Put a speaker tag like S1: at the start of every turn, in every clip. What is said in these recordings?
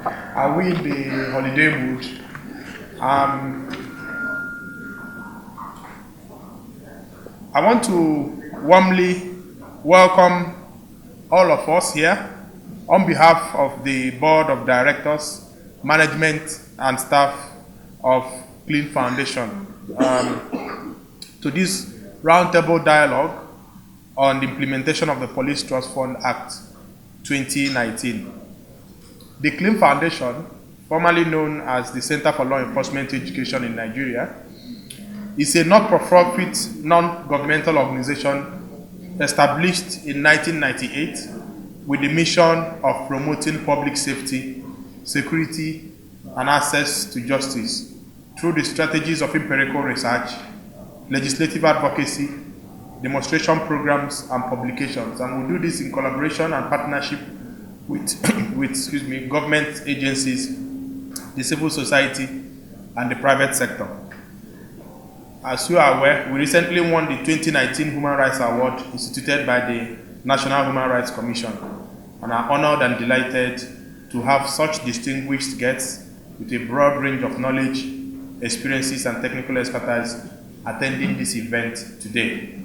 S1: Are we in the holiday mood? I want to warmly welcome all of us here on behalf of the Board of Directors, Management and staff of Cleen Foundation to this roundtable dialogue on the implementation of the Police Trust Fund Act 2019. The Cleen Foundation, formerly known as the Center for Law Enforcement Education in Nigeria, is a not-for-profit, non-governmental organization established in 1998 with the mission of promoting public safety, security, and access to justice through the strategies of empirical research, legislative advocacy, demonstration programs, and publications. And we do this in collaboration and partnership with, government agencies, the civil society, and the private sector. As you are aware, we recently won the 2019 Human Rights Award instituted by the National Human Rights Commission and are honored and delighted to have such distinguished guests with a broad range of knowledge, experiences, and technical expertise attending this event today.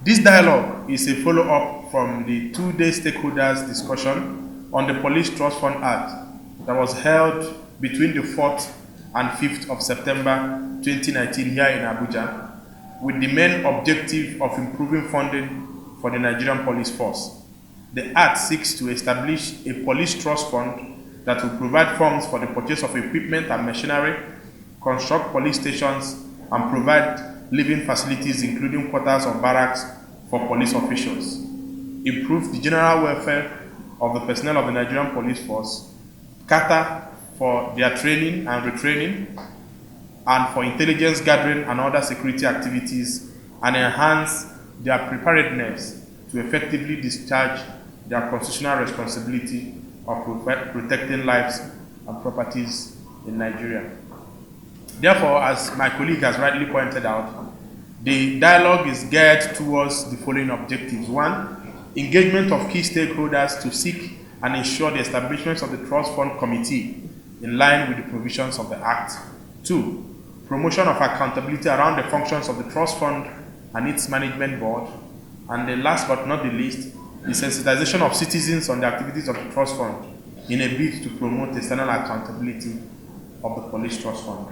S1: This dialogue is a follow-up from the two-day stakeholders discussion on the Police Trust Fund Act that was held between the 4th and 5th of September 2019 here in Abuja, with the main objective of improving funding for the Nigerian Police Force. The Act seeks to establish a police trust fund that will provide funds for the purchase of equipment and machinery, construct police stations, and provide living facilities including quarters or barracks for police officials, improve the general welfare of the personnel of the Nigerian Police Force, cater for their training and retraining, and for intelligence gathering and other security activities, and enhance their preparedness to effectively discharge their constitutional responsibility of protecting lives and properties in Nigeria. Therefore, as my colleague has rightly pointed out, the dialogue is geared towards the following objectives. One, engagement of key stakeholders to seek and ensure the establishment of the Trust Fund Committee in line with the provisions of the Act. Two, promotion of accountability around the functions of the Trust Fund and its management board. And the last but not the least, the sensitization of citizens on the activities of the Trust Fund in a bid to promote external accountability of the Police Trust Fund.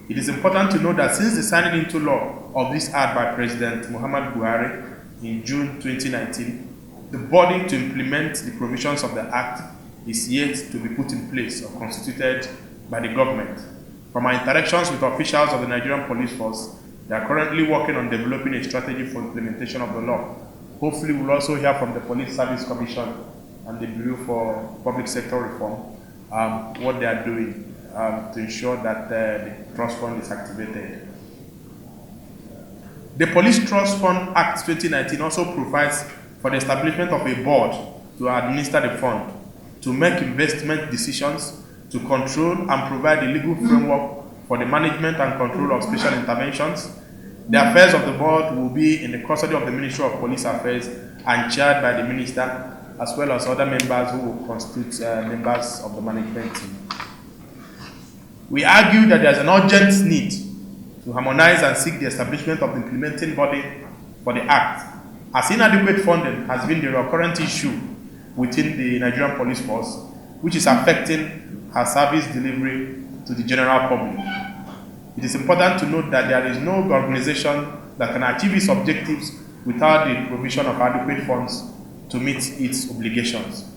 S1: It is important to note that since the signing into law of this Act by President Muhammadu Buhari in June 2019, the body to implement the provisions of the Act is yet to be put in place or constituted by the government. From our interactions with officials of the Nigerian Police Force, they are currently working on developing a strategy for implementation of the law. Hopefully, we'll also hear from the Police Service Commission and the Bureau for Public Sector Reform what they are doing to ensure that the Trust Fund is activated. The Police Trust Fund Act 2019 also provides for the establishment of a board to administer the fund, to make investment decisions, to control and provide a legal framework for the management and control of special interventions. The affairs of the board will be in the custody of the Ministry of Police Affairs and chaired by the minister, as well as other members who will constitute members of the management team. We argue that there is an urgent need to harmonize and seek the establishment of the implementing body for the Act, as inadequate funding has been the recurrent issue within the Nigerian Police Force, which is affecting her service delivery to the general public. It is important to note that there is no organization that can achieve its objectives without the provision of adequate funds to meet its obligations.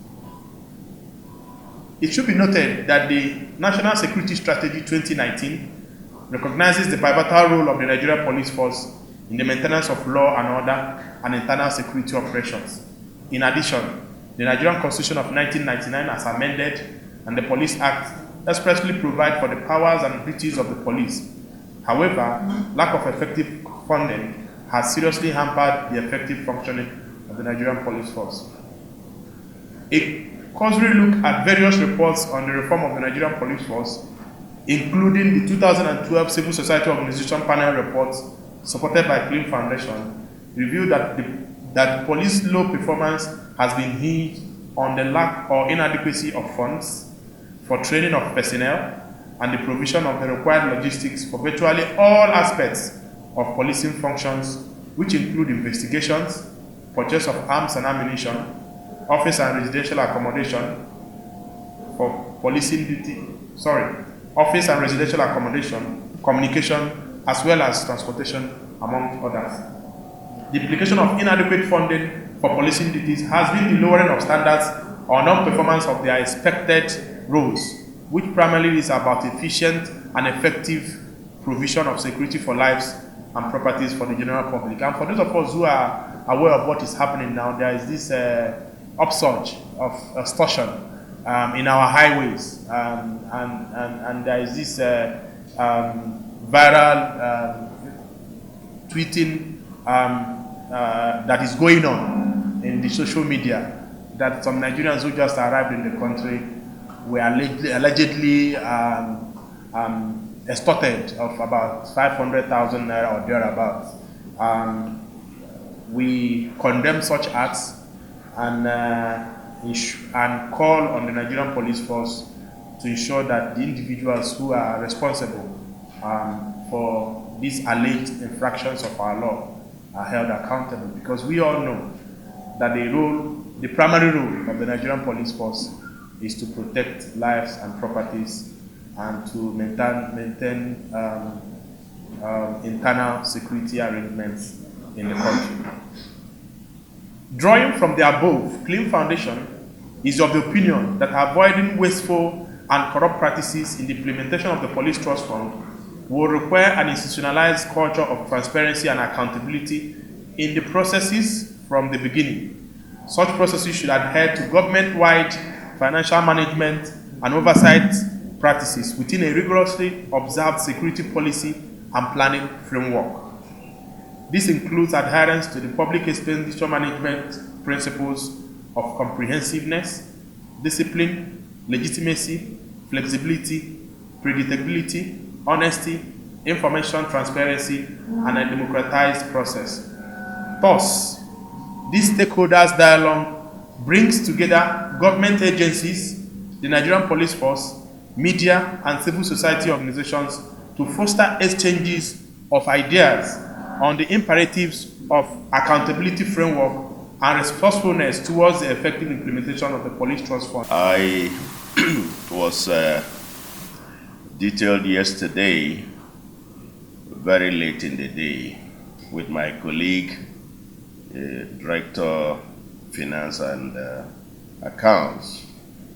S1: It should be noted that the National Security Strategy 2019 recognizes the pivotal role of the Nigerian Police Force in the maintenance of law and order and internal security operations. In addition, the Nigerian Constitution of 1999 as amended and the Police Act expressly provide for the powers and duties of the police. However, lack of effective funding has seriously hampered the effective functioning of the Nigerian Police Force. A cursory look at various reports on the reform of the Nigerian Police Force, including the 2012 Civil Society Organization Panel report supported by Cleen Foundation, revealed that police low performance has been hinged on the lack or inadequacy of funds for training of personnel and the provision of the required logistics for virtually all aspects of policing functions, which include investigations, purchase of arms and ammunition, office and residential accommodation for policing duty, office and residential accommodation, communication, as well as transportation, among others. The implication of inadequate funding for policing duties has been the lowering of standards or non-performance of their expected roles, which primarily is about efficient and effective provision of security for lives and properties for the general public. And for those of us who are aware of what is happening now, there is this upsurge of extortion in our highways, and there is this viral tweeting that is going on in the social media, that some Nigerians who just arrived in the country were allegedly extorted of about 500,000 naira or thereabouts. We condemn such acts and call on the Nigerian police force to ensure that the individuals who are responsible for these alleged infractions of our law are held accountable, because we all know that the primary role of the Nigerian police force is to protect lives and properties and to maintain internal security arrangements in the country. Drawing from the above, Cleen Foundation is of the opinion that avoiding wasteful and corrupt practices in the implementation of the Police Trust Fund will require an institutionalized culture of transparency and accountability in the processes from the beginning. Such processes should adhere to government-wide financial management and oversight practices within a rigorously observed security policy and planning framework. This includes adherence to the public expenditure management principles of comprehensiveness, discipline, legitimacy, flexibility, predictability, honesty, information transparency, and a democratized process. Thus, this stakeholders dialogue brings together government agencies, the Nigerian police force, media, and civil society organizations to foster exchanges of ideas on the imperatives of accountability framework and resourcefulness towards the effective implementation of the Police Trust Fund.
S2: I was detailed yesterday, very late in the day, with my colleague, Director Finance and Accounts,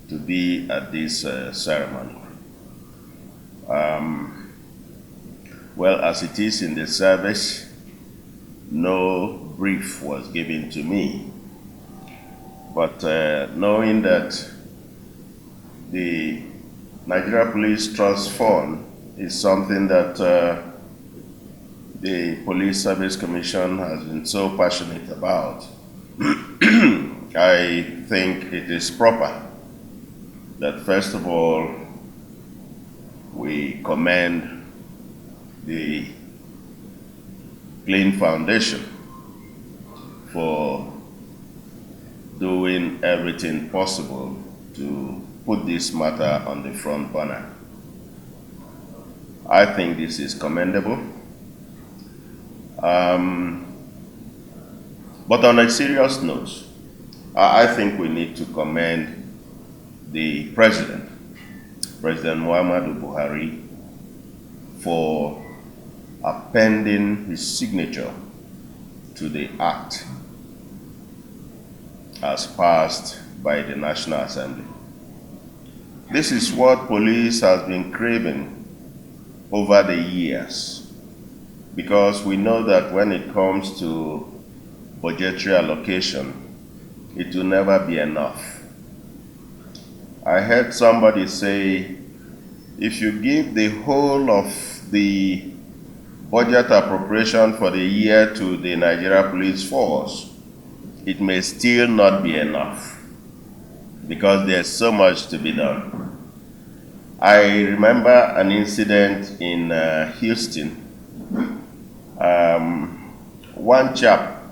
S2: to be at this ceremony. Well, as it is in the service, no brief was given to me, but knowing that the Nigeria Police Trust Fund is something that the Police Service Commission has been so passionate about, I think it is proper that first of all we commend the Cleen Foundation for doing everything possible to put this matter on the front burner. I think this is commendable. But on a serious note, I think we need to commend the President Muhammadu Buhari, for appending his signature to the act as passed by the National Assembly. This is what police has been craving over the years, because we know that when it comes to budgetary allocation, it will never be enough. I heard somebody say, if you give the whole of the budget appropriation for the year to the Nigeria Police Force, it may still not be enough, because there's so much to be done. I remember an incident in Houston. One chap,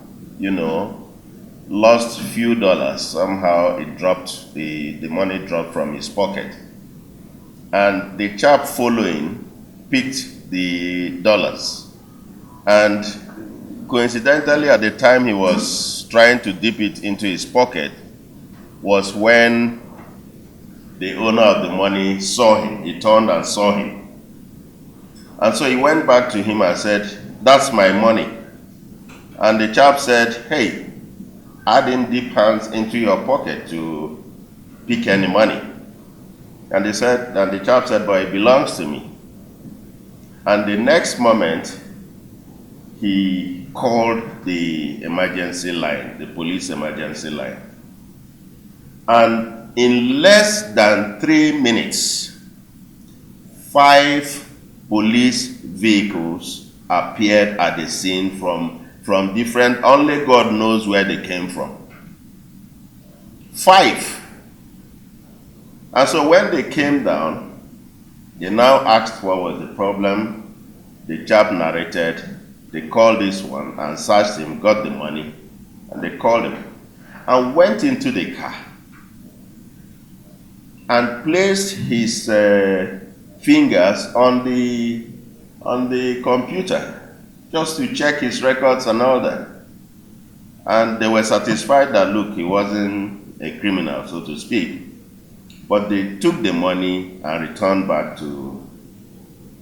S2: lost few dollars. Somehow it dropped, the money dropped from his pocket. And the chap following picked the dollars. And coincidentally, at the time he was trying to dip it into his pocket was when the owner of the money saw him. He turned and saw him. And so he went back to him and said, "That's my money." And the chap said, "Hey, I didn't dip hands into your pocket to pick any money." And the chap said, "But it belongs to me." And the next moment, he called the emergency line, the police emergency line. And in less than 3 minutes, 5 police vehicles appeared at the scene from different, only God knows where they came from. 5. And so when they came down, they now asked what was the problem. The chap narrated, they called this one and searched him, got the money, and they called him and went into the car and placed his fingers on the computer just to check his records and all that. And they were satisfied that, look, he wasn't a criminal, so to speak. But they took the money and returned back to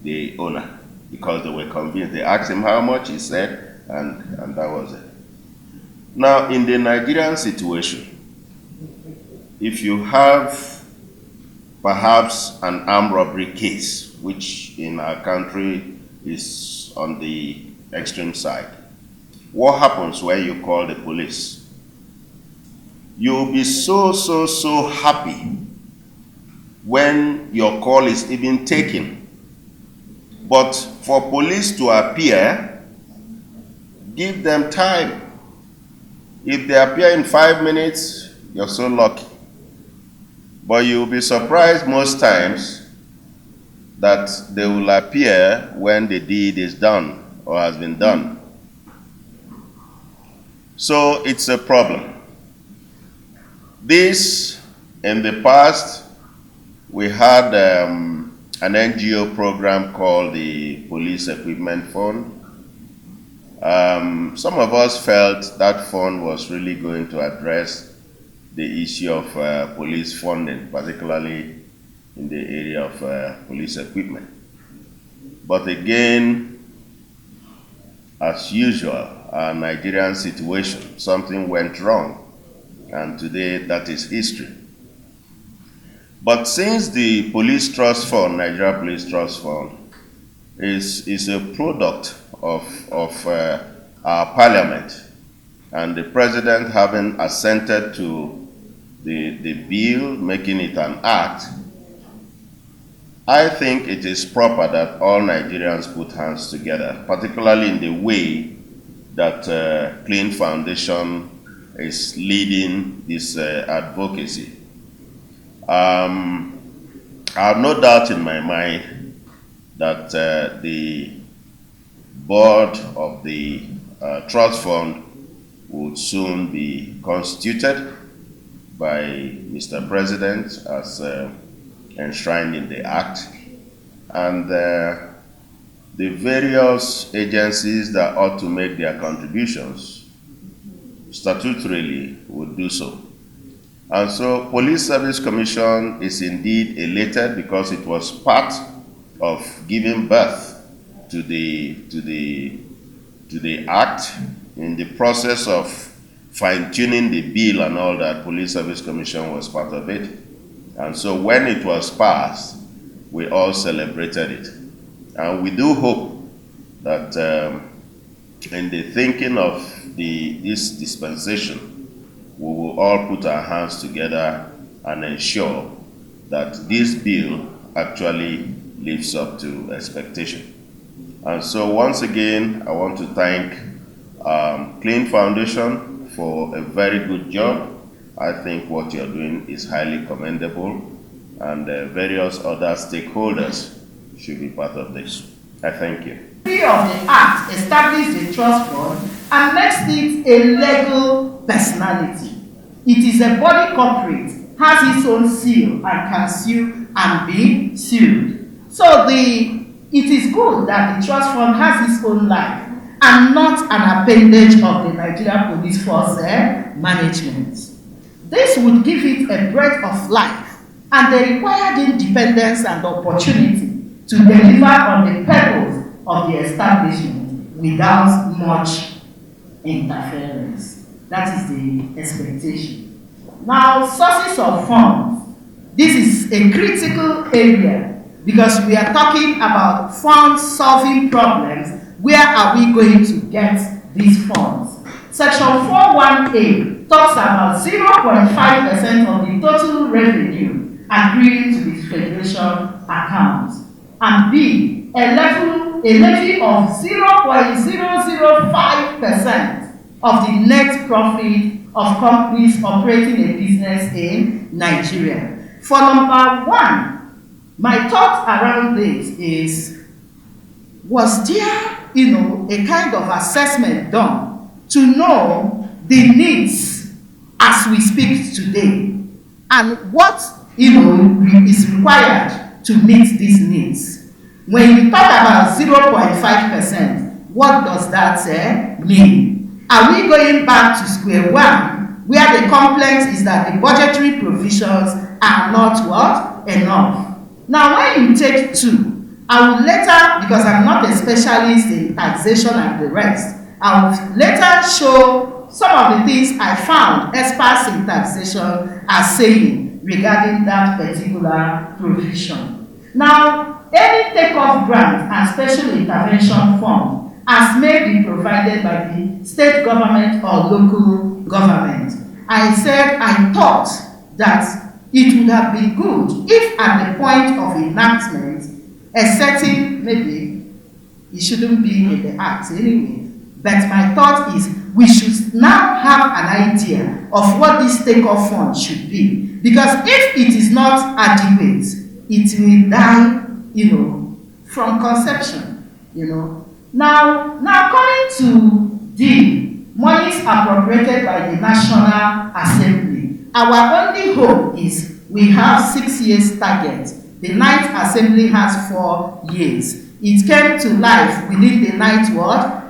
S2: the owner because they were convinced. They asked him how much, he said, and that was it. Now, in the Nigerian situation, if you have perhaps an armed robbery case, which in our country is on the extreme side, what happens when you call the police? You'll be so happy when your call is even taken. But for police to appear, give them time. If they appear in 5 minutes, you're so lucky. But you'll be surprised most times that they will appear when the deed is done or has been done. So it's a problem. This, in the past, we had an NGO program called the Police Equipment Fund. Some of us felt that fund was really going to address the issue of police funding, particularly in the area of police equipment. But again, as usual, our Nigerian situation, something went wrong, and today that is history. But since the Police Trust Fund, Nigeria Police Trust Fund, is a product of our parliament, and the president having assented to the bill, making it an act, I think it is proper that all Nigerians put hands together, particularly in the way that Cleen Foundation is leading this advocacy. I have no doubt in my mind that the board of the trust fund would soon be constituted by Mr. President as enshrined in the Act, and the various agencies that ought to make their contributions statutorily would do so. And so Police Service Commission is indeed elated because it was part of giving birth to the Act. In the process of fine-tuning the bill and all that, Police Service Commission was part of it. And so when it was passed, we all celebrated it. And we do hope that in the thinking of this dispensation, we will all put our hands together and ensure that this bill actually lives up to expectation. And so once again, I want to thank Cleen Foundation for a very good job. I think what you're doing is highly commendable, and various other stakeholders should be part of this. I thank you.
S3: of the Act established the trust fund and makes it a legal personality. It is a body corporate, has its own seal, and can sue and be sued. So it is good that the trust fund has its own life and not an appendage of the Nigeria Police Force management. This would give it a breath of life and the required independence and opportunity to deliver on the purpose of the establishment without much interference. That is the expectation. Now, sources of funds. This is a critical area because we are talking about funds solving problems. Where are we going to get these funds? Section 41A talks about 0.5% of the total revenue accruing to the federation account. And B, a levy of 0.005% of the net profit of companies operating a business in Nigeria. For number one, my thought around this is, was there, a kind of assessment done to know the needs as we speak today and what, is required to meet these needs? When you talk about 0.5%, what does that mean? Are we going back to square one, where the complaint is that the budgetary provisions are not enough? Now, when you take two, I will later, because I'm not a specialist in taxation and the rest, I will later show some of the things I found experts in taxation are saying regarding that particular provision. Now, any takeoff grant and special intervention fund as may be provided by the state government or local government. I said I thought that it would have been good if at the point of enactment, a setting, maybe it shouldn't be in the act anyway, but my thought is we should now have an idea of what this takeoff fund should be. Because if it is not adequate, it will die, from conception, Now coming to the monies appropriated by the National Assembly, our only hope is we have 6 years target. The Ninth Assembly has 4 years. It came to life within the Ninth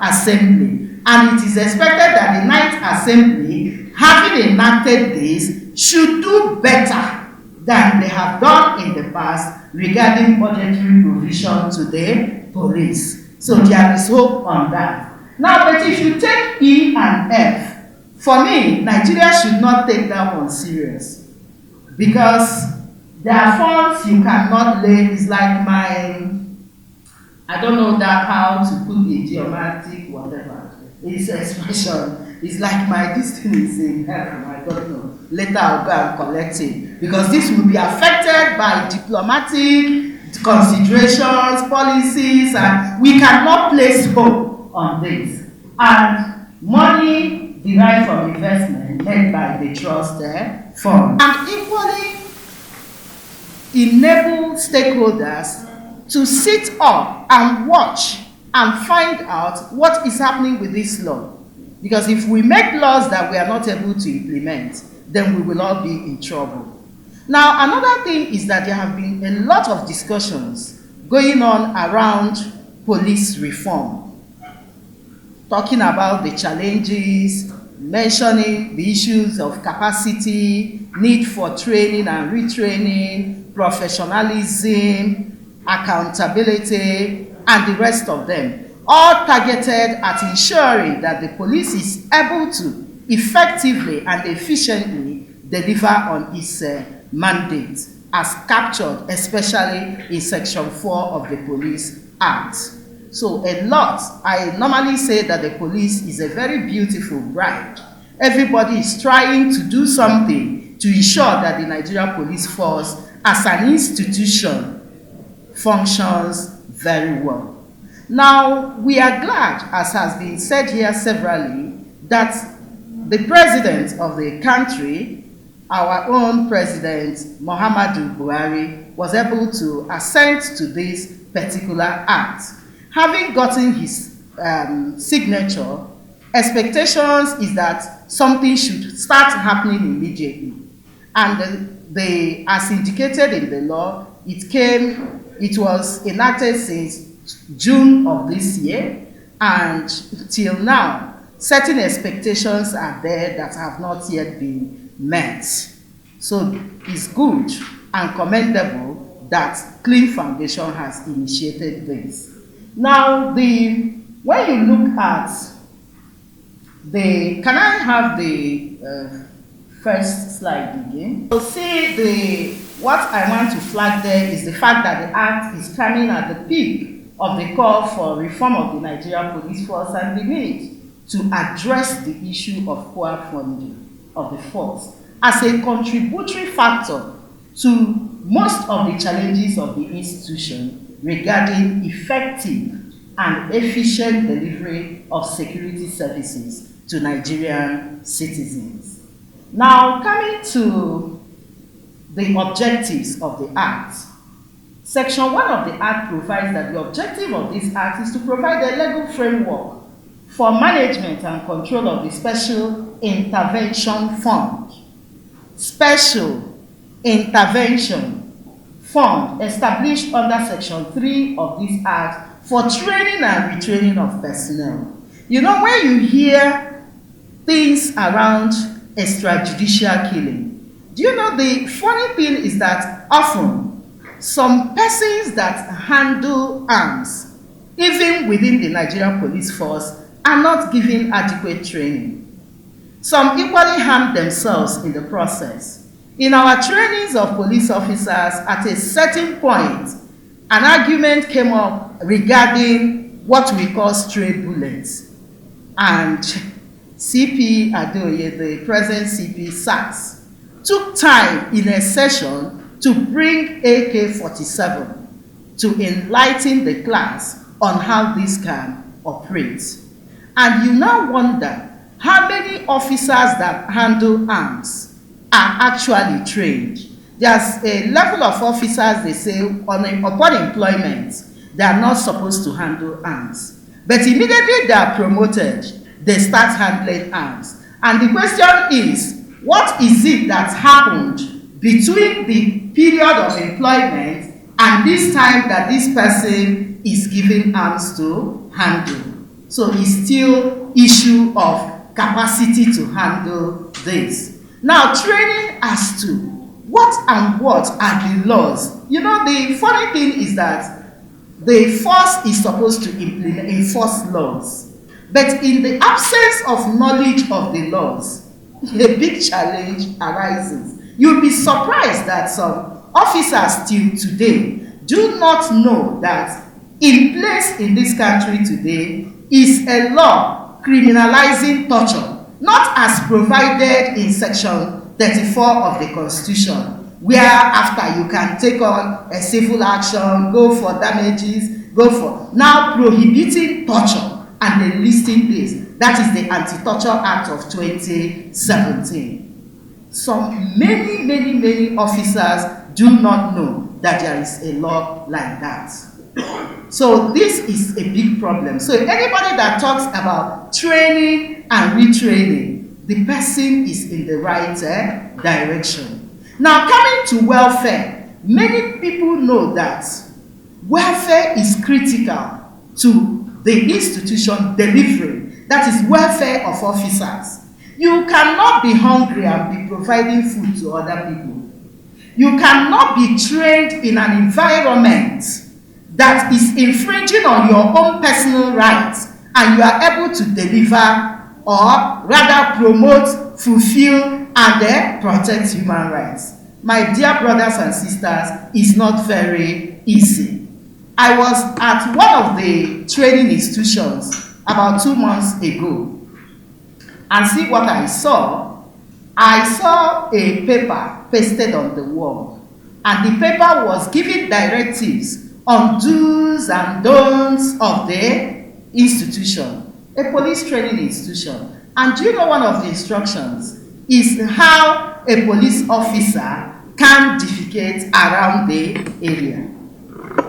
S3: Assembly, and it is expected that the Ninth Assembly, having enacted this, should do better than they have done in the past regarding budgetary provision to the police. So there is hope on that. Now, but if you take E and F, for me, Nigeria should not take that one serious. Because there are funds you cannot lay. It's like I don't know how to put the idiomatic, whatever. It's expression. It's like this thing is in heaven, I don't know. Later I'll go and collect it. Because this will be affected by diplomatic considerations, policies, and we cannot place hope on this. And money derived from investment made by the trust fund. And equally enable stakeholders to sit up and watch and find out what is happening with this law. Because if we make laws that we are not able to implement, then we will all be in trouble. Now, another thing is that there have been a lot of discussions going on around police reform, talking about the challenges, mentioning the issues of capacity, need for training and retraining, professionalism, accountability, and the rest of them, all targeted at ensuring that the police is able to effectively and efficiently deliver on its mandate as captured, especially in Section 4 of the Police Act. So a lot, I normally say that the police is a very beautiful bride. Everybody is trying to do something to ensure that the Nigeria Police Force as an institution functions very well. Now, we are glad, as has been said here severally, that the president of the country, our own President Muhammadu Buhari, was able to assent to this particular act. having gotten his signature, expectations is that something should start happening immediately. And as indicated in the law, it was enacted since June of this year, and till now, certain expectations are there that have not yet been met. So it's good and commendable that Cleen Foundation has initiated this. Now, when you look at can I have the first slide again? So see, what I want to flag there is the fact that the Act is coming at the peak of the call for reform of the Nigerian police force and the need to address the issue of poor funding of the force as a contributory factor to most of the challenges of the institution regarding effective and efficient delivery of security services to Nigerian citizens. Now, coming to the objectives of the Act, Section 1 of the Act provides that the objective of this Act is to provide a legal framework for management and control of the Special Intervention Fund. Special Intervention Fund established under Section 3 of this Act for training and retraining of personnel. You know, when you hear things around extrajudicial killing, do you know the funny thing is that often some persons that handle arms, even within the Nigerian police force, are not given adequate training. Some equally harm themselves in the process. In our trainings of police officers, at a certain point, an argument came up regarding what we call stray bullets. And CP Adeoye, the present CP SACS, took time in a session to bring AK-47 to enlighten the class on how this can operate. And you now wonder how many officers that handle arms are actually trained. There's a level of officers, they say, upon employment, they are not supposed to handle arms. But immediately they are promoted, they start handling arms. And the question is, what is it that happened between the period of employment and this time that this person is given arms to handle? So it's still issue of capacity to handle this. Now, training as to what are the laws. You know, the funny thing is that the force is supposed to enforce laws. But in the absence of knowledge of the laws, a big challenge arises. You'll be surprised that some officers still today do not know that in place in this country today is a law criminalizing torture, not as provided in Section 34 of the Constitution, where after you can take on a civil action, go for damages, now prohibiting torture and then listing this. That is the Anti-Torture Act of 2017. Many officers do not know that there is a law like that. So this is a big problem. So anybody that talks about training and retraining, the person is in the right direction. Now, coming to welfare, many people know that welfare is critical to the institution delivering, that is welfare of officers. You cannot be hungry and be providing food to other people. You cannot be trained in an environment that is infringing on your own personal rights and you are able to deliver or rather promote, fulfill and protect human rights. My dear brothers and sisters, it's not very easy. I was at one of the training institutions about 2 months ago, and see what I saw. I saw a paper pasted on the wall, and the paper was giving directives on do's and don'ts of the institution, a police training institution. And do you know one of the instructions is how a police officer can defecate around the area?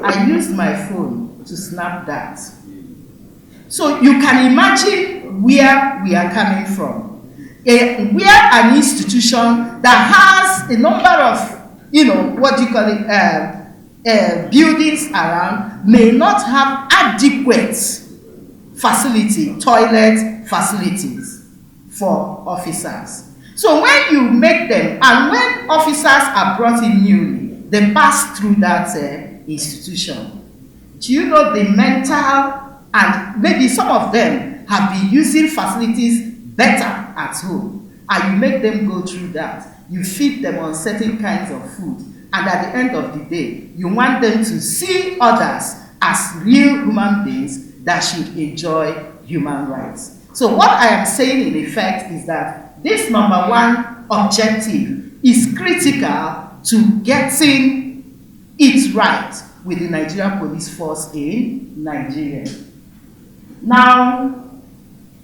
S3: I used my phone to snap that. So you can imagine where we are coming from. Where an institution that has a number of, buildings around may not have adequate toilet facilities for officers. So when you make them, and when officers are brought in newly, they pass through that institution. Do you know the mental, and maybe some of them have been using facilities better at home, and you make them go through that. You feed them on certain kinds of food, and at the end of the day, you want them to see others as real human beings that should enjoy human rights. So what I am saying in effect is that this number one objective is critical to getting it right with the Nigerian police force in Nigeria. Now,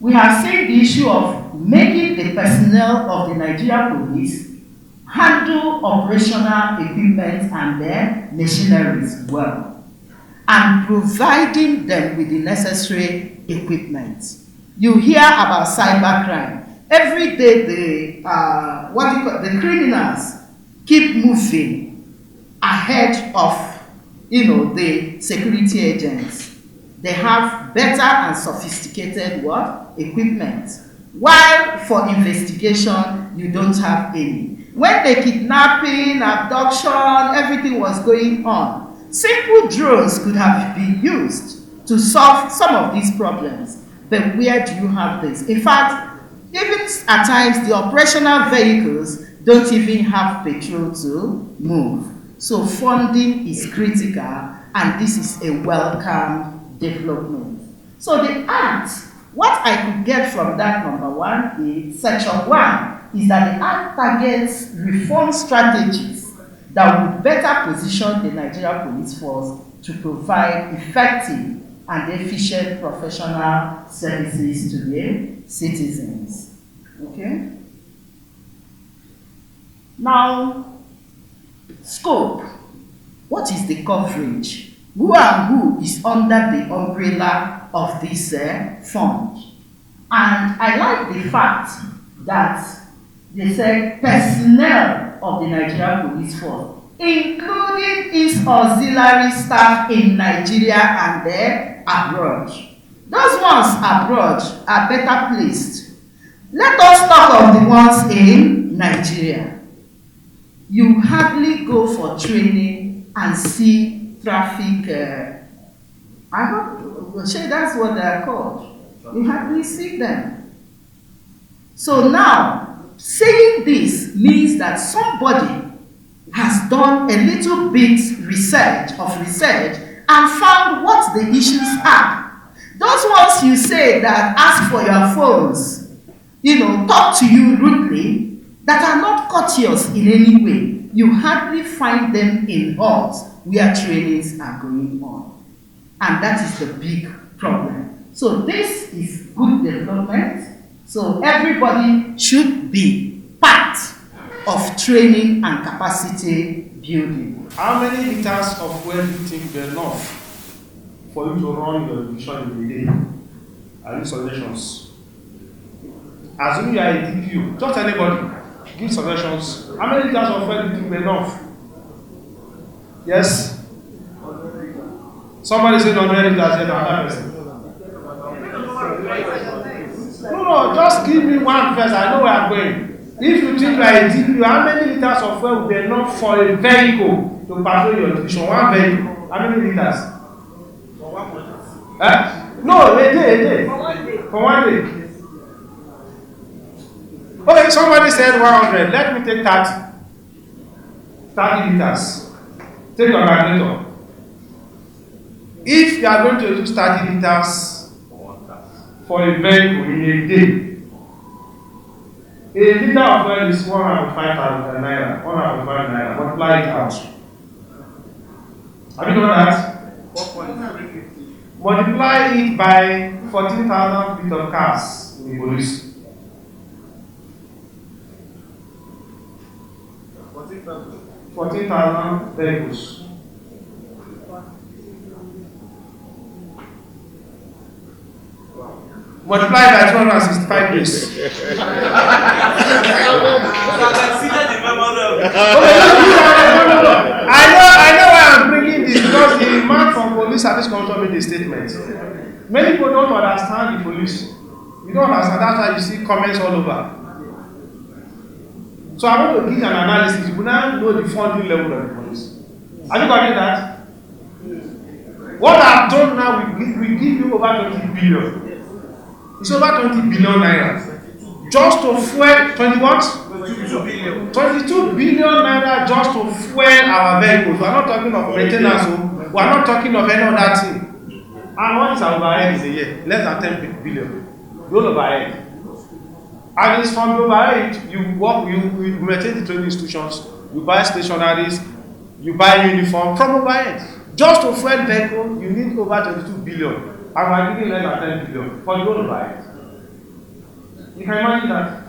S3: we have seen the issue of making the personnel of the Nigerian police handle operational equipment and their machineries well, and providing them with the necessary equipment. You hear about cybercrime. Every day the criminals keep moving ahead of the security agents. They have better and sophisticated equipment. While for investigation, you don't have any. When the kidnapping, abduction, everything was going on, simple drones could have been used to solve some of these problems. But where do you have this? In fact, even at times, the operational vehicles don't even have petrol to move. So funding is critical, and this is a welcome development. So the act, what I could get from that number one is, section 1, is that the act targets reform strategies that would better position the Nigerian police force to provide effective and efficient professional services to their citizens. Okay? Now, scope. What is the coverage? Who and who is under the umbrella of this fund? And I like the fact that they said personnel of the Nigerian police force, including its auxiliary staff in Nigeria and abroad. Those ones abroad are better placed. Let us talk of the ones in Nigeria. You hardly go for training and see traffic. I hope that's what they are called. You hardly see them. So now, saying this means that somebody has done a little bit research and found what the issues are. Those ones you say that ask for your phones, talk to you rudely, that are not courteous in any way, you hardly find them in halls where trainings are going on. And that is the big problem. So this is good development. So everybody should be part of training and capacity building.
S1: How many liters of fuel do you think are enough for you to run your division in a day? Are you suggestions? Assuming you are a DPU, just anybody, give suggestions. How many liters of fuel do you think are enough? Yes? Somebody said 100 liters, another person. No, just give me one first. I know where I'm going. If you think like a DPU, how many liters of fuel will be enough for a vehicle to patrol your division? One vehicle. How many liters? For 1 month. No, a day. For 1 day. Okay, somebody said 100. Let me take 30. 30 liters. Take your calculator. If you are going to use 30 liters for a vehicle in a day, a liter of oil is 105,000 naira. 105 naira. Multiply it out. Have you done that? Multiply it by 14,000 feet of cars in the police. 14,000 vehicles.
S4: multiply by 265 days. I know why I'm bringing this, because the man from police service commission made a statement. Many people don't understand the police. You don't understand, that's why you see comments all over. So I want to give an analysis. You will now know the funding level of the police. Have you gotten that? What I've done now, we give you over 20 billion. It's over 20 billion naira. Just to fuel 20 what? 22 billion naira just to fuel our vehicles. We are not talking of maintenance, we are not talking of any other thing. And what is our overhead in a year? Less than 10 billion. Roll overhead. And it's from the overhead, you maintain the training institutions, you buy stationaries, you buy uniform from overhead. Just to fuel vehicle, you need over 22 billion. And we are giving less than 10 billion for the roll overhead. You can imagine that.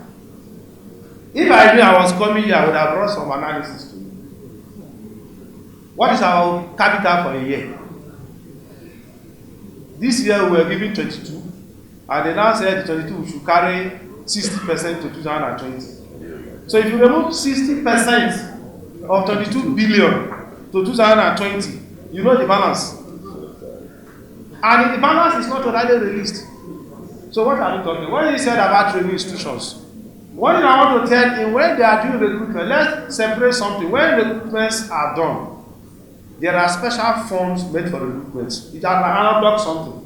S4: If I knew I was coming here, I would have brought some analysis to you. What is our capital for a year? This year we were giving 22, and they now said the 22 we should carry 60% to 2020. So if you remove 60% of 22 billion to 2020, you know the balance. And the balance is not already released. So what are we talking? What you said about training institutions? One thing I want to tell you, when they are doing recruitment, let's separate something. When recruitments are done, there are special funds made for recruitments. It is an analog something.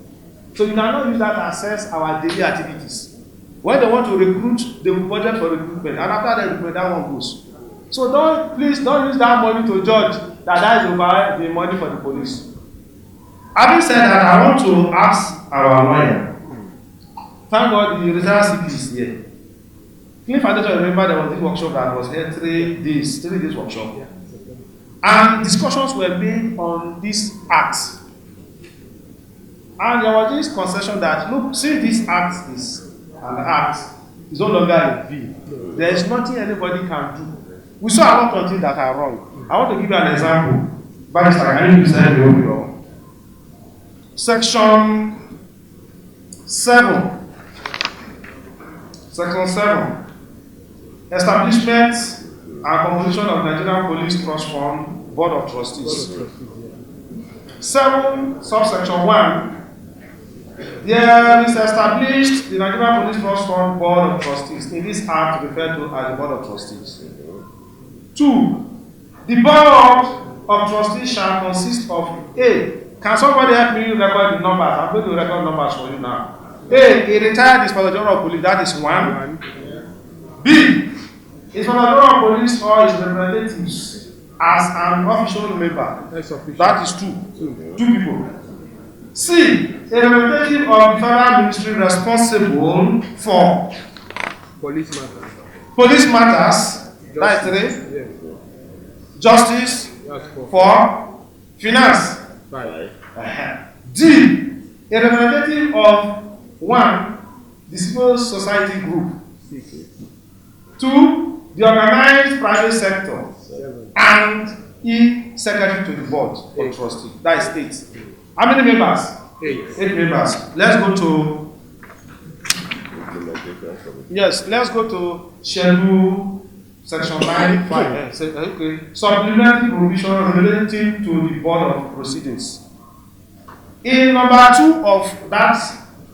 S4: So you cannot use that to assess our daily activities. When they want to recruit, they will budget for recruitment. And after the recruitment, that one goes. So please don't use that money to judge that is over the money for the police. Having said that, I want to ask our lawyer. Thank God the retired CP is here. Cleen Foundation, remember there was this workshop that was here 3 days workshop. And discussions were made on this act. And there was this concession that, look, see, this act is an act, it's no longer a bill. There is nothing anybody can do. We saw a lot of things that are wrong. I want to give you an example. Section 7. Section 7. Establishment and composition of Nigerian Police Trust Fund Board of Trustees. 7, subsection 1. There is established the Nigerian Police Trust Fund Board of Trustees. In this act referred to as the Board of Trustees. 2. The Board of Trustees shall consist of A. Can somebody help me record the numbers? I'm going to record numbers for you now. A retired Inspector General of Police, that is 1. B. Inspector General of Police or his representatives as an official member. That is 2. 2 people. C. A representative of the federal ministry responsible for
S1: Police matters.
S4: Police matters. That is 3.
S1: Yes.
S4: Justice.
S1: That's 4.
S4: 4. Finance.
S1: 5.
S4: D. A representative of 1. The civil society group.
S1: 6.
S4: 2. The organized private sector.
S1: 7.
S4: And E. Secretary to the board of trustees. That is 8. How many members?
S1: 8.
S4: 8 members. Let's go to. Yes, let's go to schedule section 9. 5. Okay. Supplementary provision relating to the board of proceedings. In number 2 of that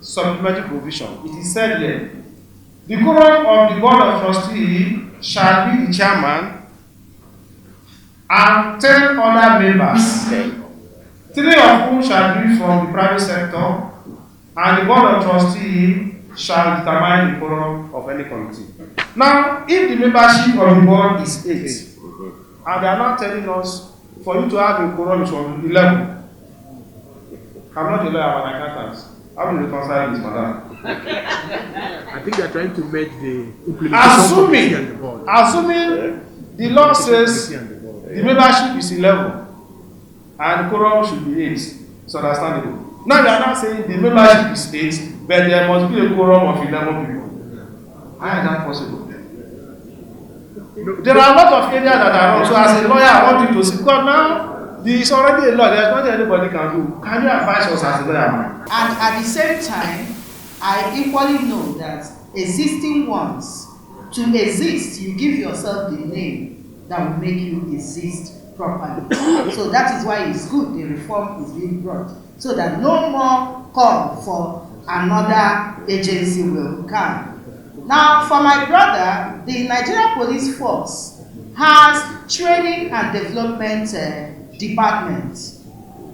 S4: supplementary provision, it is said here, the quorum of the board of trustees shall be the chairman and 10 other members, 3 of whom shall be from the private sector, and the board of trustees shall determine the quorum of any committee. Now, if the membership of the board is 8, and they are not telling us for you to have a quorum is from 11. I'm not a lawyer, I'm an accountant. How will you reconcile this, madam?
S1: I think they are trying to merge the implementation committee and the board.
S4: Assuming the law says the membership is 11 and the quorum should be 8, it's understandable. Now you are not saying the membership is 8, but there must be a quorum of 11 people. How is that possible? There are a lot of areas that are wrong. So as a lawyer, I want you to see, because now there is already a law, there's nothing anybody can do. Can you advise us as a lawyer?
S3: And at the same time, I equally know that existing ones, to exist, you give yourself the name that will make you exist properly. So that is why it's good the reform is being brought, so that no more call for another agency will come. Now, for my brother, the Nigerian Police Force has training and development department,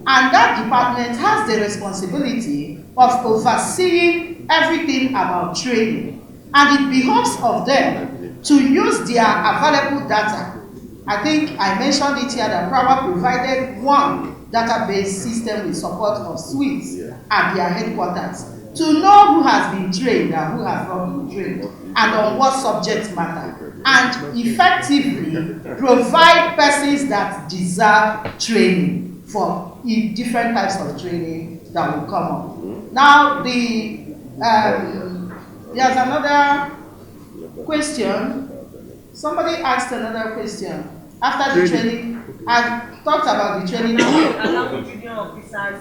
S3: and that department has the responsibility of overseeing everything about training, and it behoves of them to use their available data. I think I mentioned it here that Prava provided one database system with support of suites at their headquarters to know who has been trained and who has not been trained and on what subject matter, and effectively provide persons that deserve training for different types of training that will come up. Now, there's another question. Somebody asked another question. After the training, I talked about the training.
S5: Allow junior officers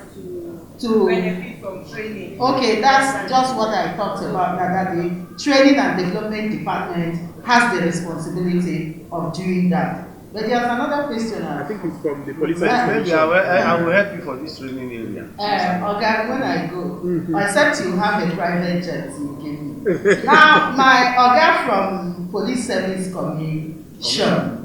S5: to benefit from training.
S3: Okay, that's just what I talked about, that the training and development department has the responsibility of doing that. But there's another question.
S1: I think it's from the police.
S4: Maybe I will help you for this training area.
S3: Okay, when I go, except you have a private jet, you give me. Now, my Oga from Police Service Commission.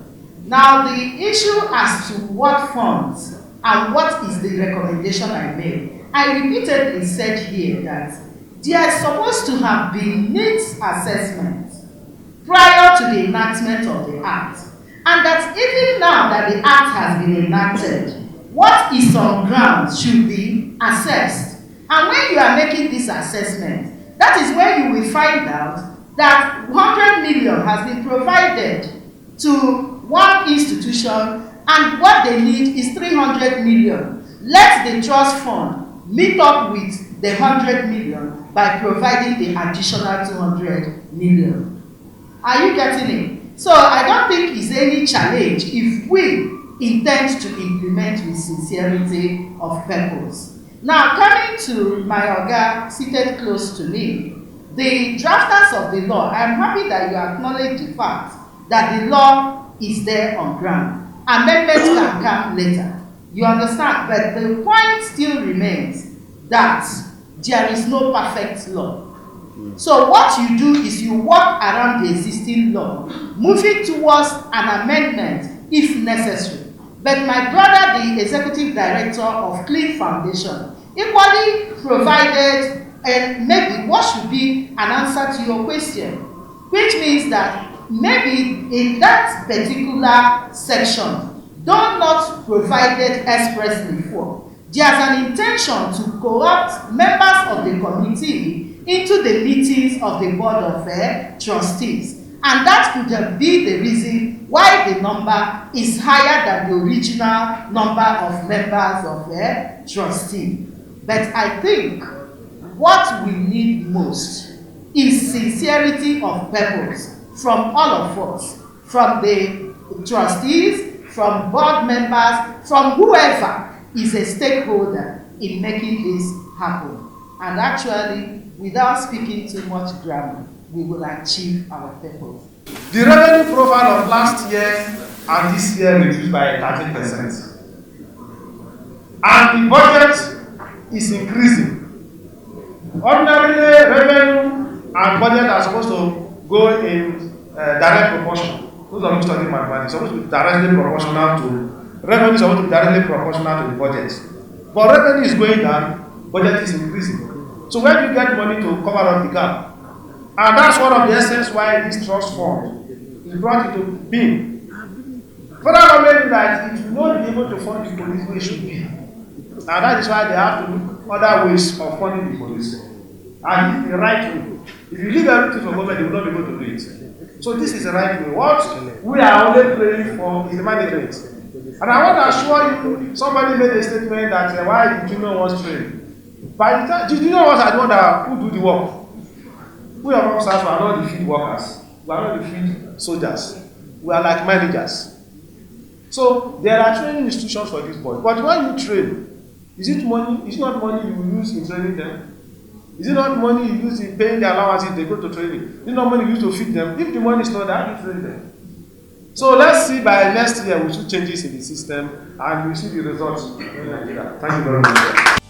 S3: Now, the issue as to what funds and what is the recommendation I made, I repeatedly said here that there is supposed to have been needs assessment prior to the enactment of the Act. And that even now that the Act has been enacted, what is on ground should be assessed. And when you are making this assessment, that is when you will find out that 100 million has been provided to one institution and what they need is 300 million. Let the trust fund meet up with the 100 million by providing the additional 200 million. Are you getting it? So I don't think it's any challenge if we intend to implement with sincerity of purpose. Now, coming to my Oga seated close to me, the drafters of the law, I'm happy that you acknowledge the fact that the law is there on ground. Amendments can come later. You understand? But the point still remains that there is no perfect law. So what you do is you work around the existing law, moving towards an amendment if necessary. But my brother, the executive director of Cleen Foundation, equally provided and maybe what should be an answer to your question, which means that maybe in that particular section, though not provided expressly for, there's an intention to co-opt members of the committee into the meetings of the board of trustees, and that could be the reason why the number is higher than the original number of members of trustee. But I think what we need most is sincerity of purpose from all of us, from the trustees, from board members, from whoever is a stakeholder in making this happen. And actually, without speaking too much grammar, we will achieve our purpose.
S4: The revenue profile of last year and this year reduced by 13%. And the budget is increasing. Ordinarily, revenue and budget are supposed to go in direct proportion. Those of you studying mathematics are supposed to be directly proportional to revenue, is supposed to be directly proportional to the budget. But revenue is going down, budget is increasing. So where do you get money to cover up the gap? And that's one of the essence why this trust fund is brought into being. Federal government that it will not be able to fund the police where it should be. And that is why they have to look other ways of funding the police. And it's the right way. If you leave everything for government, they will not be able to do it. So this is the right way. What we are only praying for is the management. And I want to assure you, somebody made a statement that why the junior was trained. By the time, the junior ones are the ones who do the work. We are officers, we are not the field workers. We are not the field soldiers. We are like managers. So there are training institutions for this boy. But when you train, is it money? Is it not money you will use in training them? Is it not money you use in paying the allowances they go to training? Is it not money you use to feed them? If the money is not there, how do you train them? So let's see by next year we should changes in the system and we see the results in Nigeria. Thank you very much.